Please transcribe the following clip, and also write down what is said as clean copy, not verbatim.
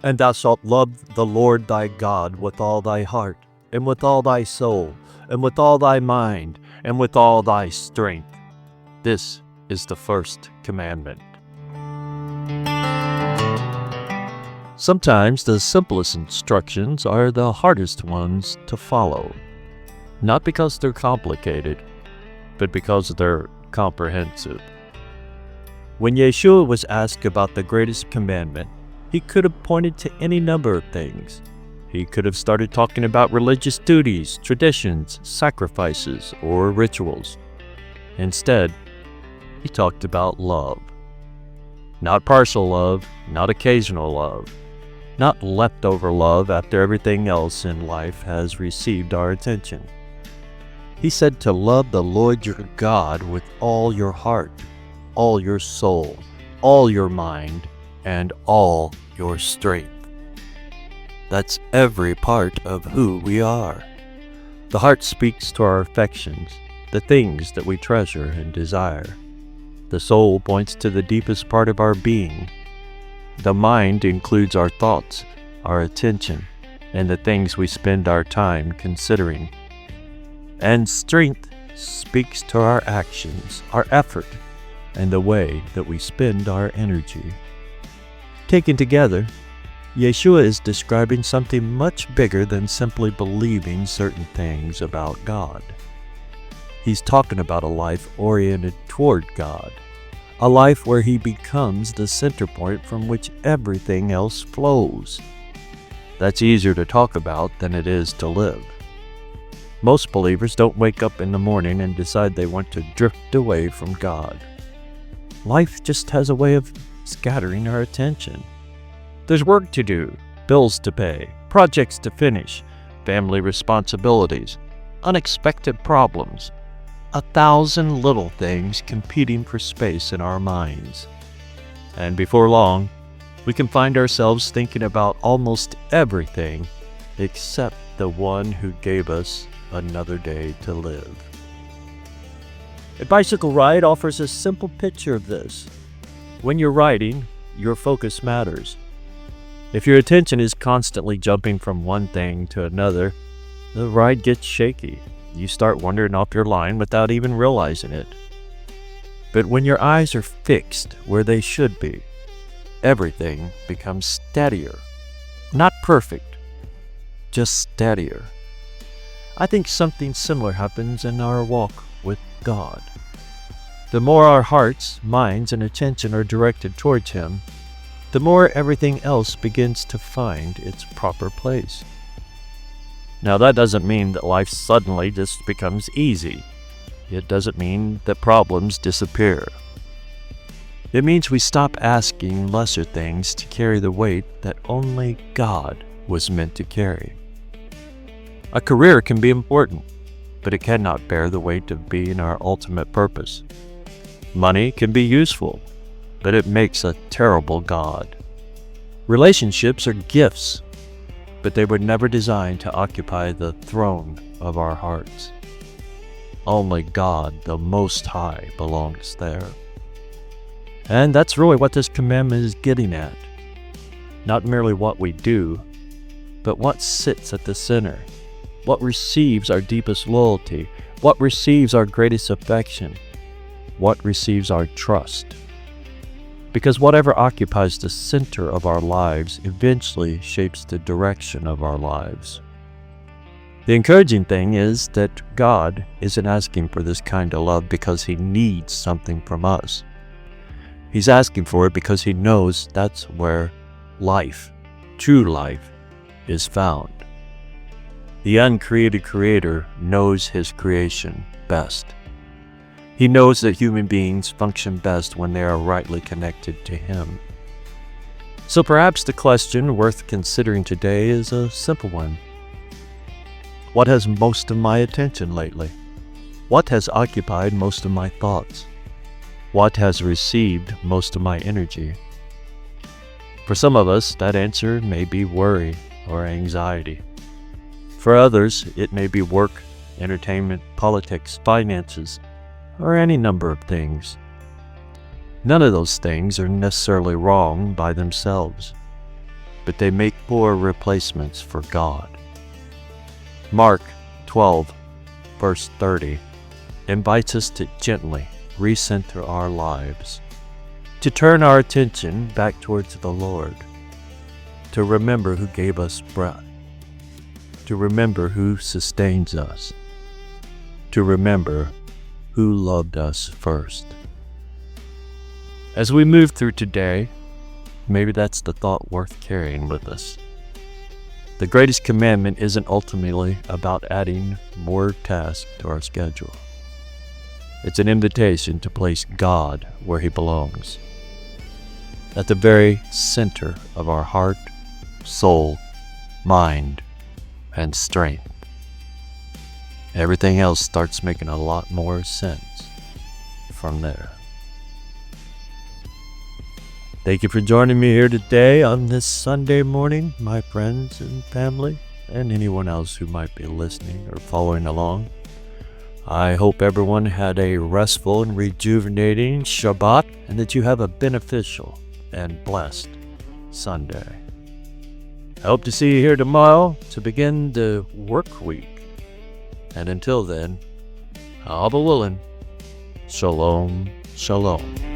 And thou shalt love the Lord thy God with all thy heart, and with all thy soul, and with all thy mind, and with all thy strength. This is the first commandment. Sometimes the simplest instructions are the hardest ones to follow, not because they're complicated, but because they're comprehensive. When Yeshua was asked about the greatest commandment, he could have pointed to any number of things. He could have started talking about religious duties, traditions, sacrifices, or rituals. Instead, he talked about love. Not partial love, not occasional love, not leftover love after everything else in life has received our attention. He said to love the Lord your God with all your heart, all your soul, all your mind, and all your strength. That's every part of who we are. The heart speaks to our affections, the things that we treasure and desire. The soul points to the deepest part of our being. The mind includes our thoughts, our attention, and the things we spend our time considering. And strength speaks to our actions, our effort, and the way that we spend our energy. Taken together, Yeshua is describing something much bigger than simply believing certain things about God. He's talking about a life oriented toward God, a life where He becomes the center point from which everything else flows. That's easier to talk about than it is to live. Most believers don't wake up in the morning and decide they want to drift away from God. Life just has a way of scattering our attention. There's work to do, bills to pay, projects to finish, family responsibilities, unexpected problems, 1,000 little things competing for space in our minds. And before long, we can find ourselves thinking about almost everything except the one who gave us another day to live. A bicycle ride offers a simple picture of this. When you're riding, your focus matters. If your attention is constantly jumping from one thing to another, the ride gets shaky. You start wandering off your line without even realizing it. But when your eyes are fixed where they should be, everything becomes steadier. Not perfect, just steadier. I think something similar happens in our walk with God. The more our hearts, minds, and attention are directed towards Him, the more everything else begins to find its proper place. Now, that doesn't mean that life suddenly just becomes easy. It doesn't mean that problems disappear. It means we stop asking lesser things to carry the weight that only God was meant to carry. A career can be important, but it cannot bear the weight of being our ultimate purpose. Money can be useful, but it makes a terrible god. Relationships are gifts, but they were never designed to occupy the throne of our hearts. Only God, the Most High, belongs there. And that's really what this commandment is getting at. Not merely what we do, but what sits at the center, what receives our deepest loyalty, what receives our greatest affection, what receives our trust. Because whatever occupies the center of our lives eventually shapes the direction of our lives. The encouraging thing is that God isn't asking for this kind of love because He needs something from us. He's asking for it because He knows that's where life, true life, is found. The uncreated Creator knows His creation best. He knows that human beings function best when they are rightly connected to Him. So perhaps the question worth considering today is a simple one. What has most of my attention lately? What has occupied most of my thoughts? What has received most of my energy? For some of us, that answer may be worry or anxiety. For others, it may be work, entertainment, politics, finances, or any number of things. None of those things are necessarily wrong by themselves. but they make poor replacements for God. Mark 12, verse 30, invites us to gently recenter our lives, to turn our attention back towards the Lord, to remember who gave us breath, to remember who sustains us, to remember who loved us first. As we move through today, maybe that's the thought worth carrying with us. The greatest commandment isn't ultimately about adding more tasks to our schedule. It's an invitation to place God where He belongs, at the very center of our heart, soul, mind, and strength. Everything else starts making a lot more sense from there. Thank you for joining me here today on this Sunday morning, my friends and family, and anyone else who might be listening or following along. I hope everyone had a restful and rejuvenating Shabbat, and that you have a beneficial and blessed Sunday. I hope to see you here tomorrow to begin the work week. And until then, Abba willing, Shalom, Shalom.